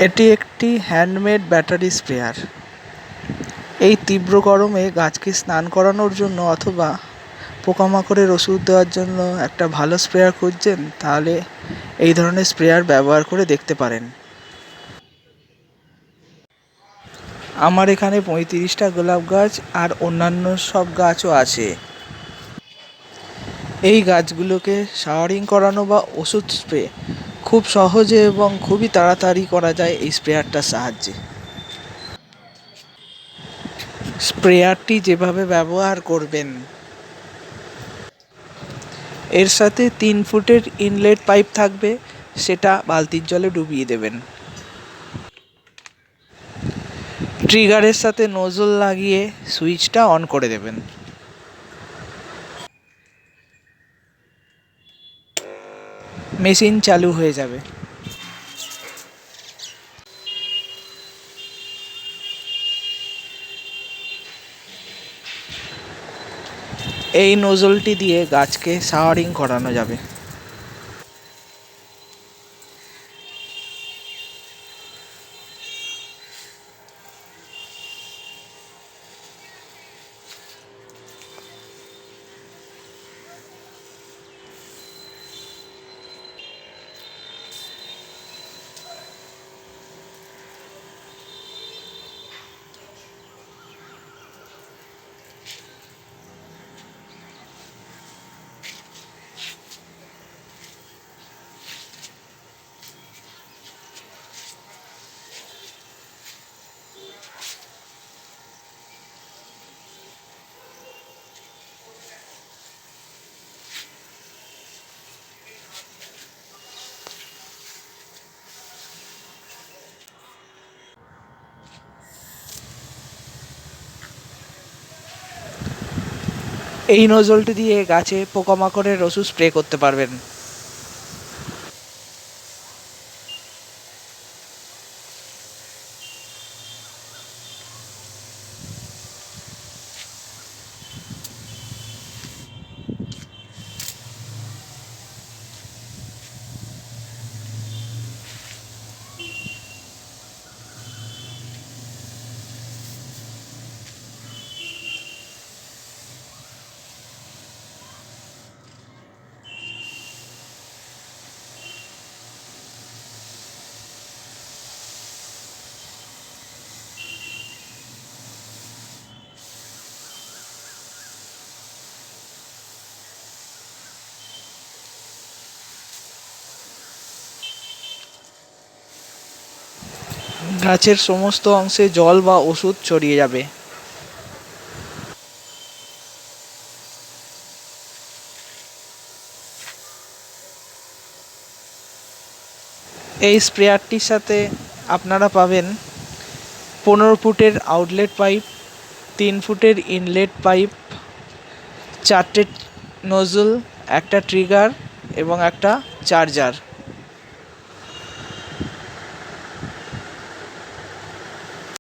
এটি একটি handmade battery sprayer. এই তীব্র গরমে গাছকে স্নান করানোর জন্য অথবা পোকামাকড়ের ওষুধ দেওয়ার জন্য একটা ভালো স্প্রেয়ার খুঁজছেন, তাহলে এই ধরনের স্প্রেয়ার ব্যবহার করে দেখতে পারেন। আমার এখানে 35টা গোলাপ গাছ আর অন্যান্য সব গাছও আছে। এই গাছগুলোকে শাওয়ারিং করানো বা ওষুধ স্প্রে খুব সহজে এবং খুবই তাড়াতাড়ি করা যায় এই স্প্রেয়ারটার সাহায্যে। স্প্রেয়ারটি যেভাবে ব্যবহার করবেন, এর সাথে 3 ফুটের ইনলেট পাইপ থাকবে, সেটা বালতির জলে ডুবিয়ে দেবেন। ট্রিগারের সাথে নোজল লাগিয়ে সুইচটা অন করে দেবেন। মেশিন চালু হয়ে যাবে। এই নোজলটি দিয়ে গাছকে শাওয়ারিং করানো যাবে। এই নোজলটি দিয়ে গাছে পোকামাকড়ের ওষুধ স্প্রে করতে পারবেন। গাছের সমস্ত অংশে জল বা ওষুধ ছড়িয়ে যাবে। এই স্প্রেয়ারটির সাথে আপনারা পাবেন 15 ফুটের আউটলেট পাইপ, 3 ফুটের ইনলেট পাইপ, 4টে নোজল, একটা ট্রিগার এবং একটা চার্জার।